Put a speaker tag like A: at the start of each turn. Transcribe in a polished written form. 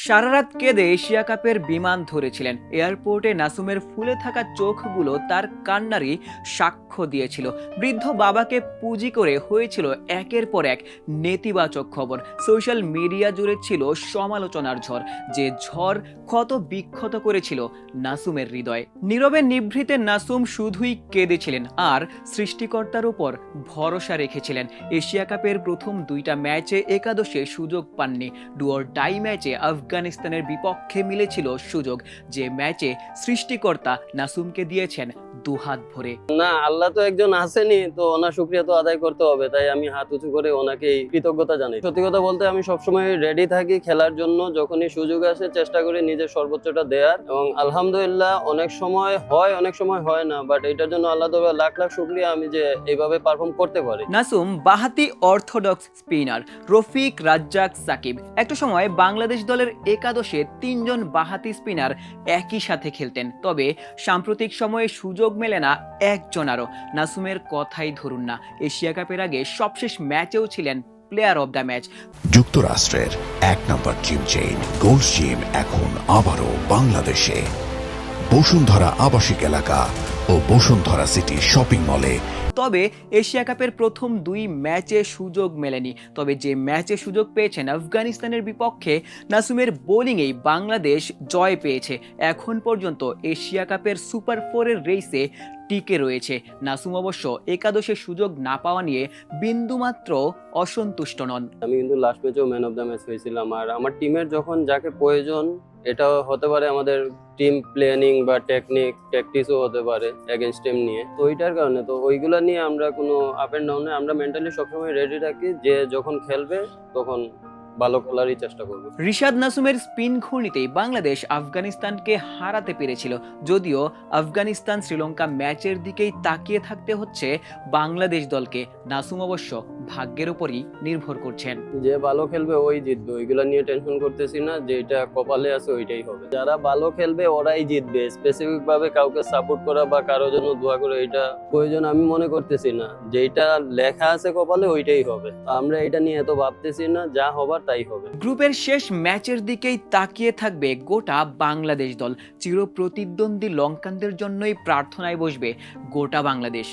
A: সারা রাত কেঁদে এশিয়া কাপের বিমান ধরেছিলেন। এয়ারপোর্টে নাসুমের ফুলে থাকা চোখগুলো তার কান্নারই সাক্ষ্য দিয়েছিল। বৃদ্ধ বাবাকে পুঁজি করে হয়েছিল একের পর এক নেতিবাচক খবর। সোশ্যাল মিডিয়া জুড়ে ছিল সমালোচনার ঝড়, যে ঝড় ক্ষত বিক্ষত করেছিল নাসুমের হৃদয়। নীরবে নিভৃতে নাসুম শুধুই কেঁদেছিলেন আর সৃষ্টিকর্তার উপর ভরসা রেখেছিলেন। এশিয়া কাপের প্রথম দুইটা ম্যাচে একাদশে সুযোগ পাননি। ডু অর ডাই ম্যাচে আফগানিস্তানের বিপক্ষে মিলেছিল সুযোগ, যে ম্যাচে সৃষ্টিকর্তা নাসুমকে দিয়েছেন দুহাত ভরে।
B: না, আল্লাহ তো একজন আসেনি, তো ওনার শুকরিয়া তো আদায় করতে হবে, তাই আমি হাত উঁচু করে ওনাকে কৃতজ্ঞতা জানাই। সত্যি কথা বলতে আমি সবসময় রেডি থাকি খেলার জন্য, যখনই সুযোগ আসে চেষ্টা করি নিজের সর্বোচ্চটা দেওয়ার, এবং আলহামদুলিল্লাহ অনেক সময় হয় অনেক সময় হয় না, বাট এটার জন্য আল্লাহ তাআলা লাখ লাখ শুকরিয়া আমি যে এইভাবে পারফর্ম করতে পারি।
A: নাসুম বাহাতি অর্থোডক্স স্পিনার, রফিক, রাজ্জাক, সাকিব। একটা সময় বাংলাদেশ দলের একাদশে তিনজন বাহাতি স্পিনার একই সাথে খেলতেন, তবে সাম্প্রতিক সময়ে সুযোগ মেলে না একজনারও। নাসুমের কথাই ধরুন না, এশিয়া কাপের আগে সবশেষ ম্যাচেও ছিলেন প্লেয়ার অব দ্য ম্যাচ।
C: যুক্তরাষ্ট্রের এক নম্বর জিম চেইন গোল্ড জিম এখন আবারও বাংলাদেশে। বসুন্ধরা আবাসিক এলাকা ও বসুন্ধরা সিটি শপিং মলে।
A: তবে এশিয়া কাপের প্রথম দুই ম্যাচে সুযোগ মেলেনি। তবে যে ম্যাচে সুযোগ পেয়েছেন আফগানিস্তানের বিপক্ষে, নাসুমের বোলিংয়েই বাংলাদেশ জয় পেয়েছে। এখন পর্যন্ত এশিয়া কাপের সুপার ফোরের রেসে টিকে রয়েছে। নাসুম অবশ্য একাদশে সুযোগ না পাওয়া নিয়ে বিন্দুমাত্র অসন্তুষ্ট নন।
B: আমি কিন্তু লাস্ট ম্যাচেও ম্যান অফ দ্য ম্যাচ হয়েছিলাম, আর আমার টিমের যখন যাকে প্রয়োজন, এটা হতে পারে আমাদের টিম প্ল্যানিং বা ট্যাকটিক্সও হতে পারে এগেইনস্ট টিম নিয়ে, তো ওইটার কারণে তো ওইগুলা নিয়ে আমরা কোনো আপ এন্ড ডাউনে আমরা মেন্টালি সবসময় রেডি রাখি, যে যখন খেলবে তখন ভালো খেলারই চেষ্টা করবো।
A: রিশাদ নাসুমের স্পিন ঘূর্ণিতেই বাংলাদেশ আফগানিস্তানকে হারাতে পেরেছিল। যদিও আফগানিস্তান শ্রীলঙ্কা ম্যাচের দিকেই তাকিয়ে থাকতে হচ্ছে বাংলাদেশ দলকে। নাসুম অবশ্য ভাগ্যের উপরই নির্ভর করছেন।
B: যে ভালো খেলবে ওই জিতবে, ওইগুলা নিয়ে টেনশন করতেছি না, যেটা কপালে আছে ওইটাই হবে। যারা ভালো খেলবে ওরাই জিতবে। স্পেসিফিক ভাবে কাউকে সাপোর্ট করা বা কারোর জন্য দোয়া করে এটা প্রয়োজন আমি মনে করতেছি না। যেটা লেখা আছে কপালে ওইটাই হবে, আমরা এটা নিয়ে এত ভাবতেছি না, যা হবার তাই হবে।
A: গ্রুপের শেষ ম্যাচের দিকেই তাকিয়ে থাকবে গোটা বাংলাদেশ দল। চিরপ্রতিদ্বন্দ্বী লঙ্কানদের জন্যই প্রার্থনায় বসবে গোটা বাংলাদেশ।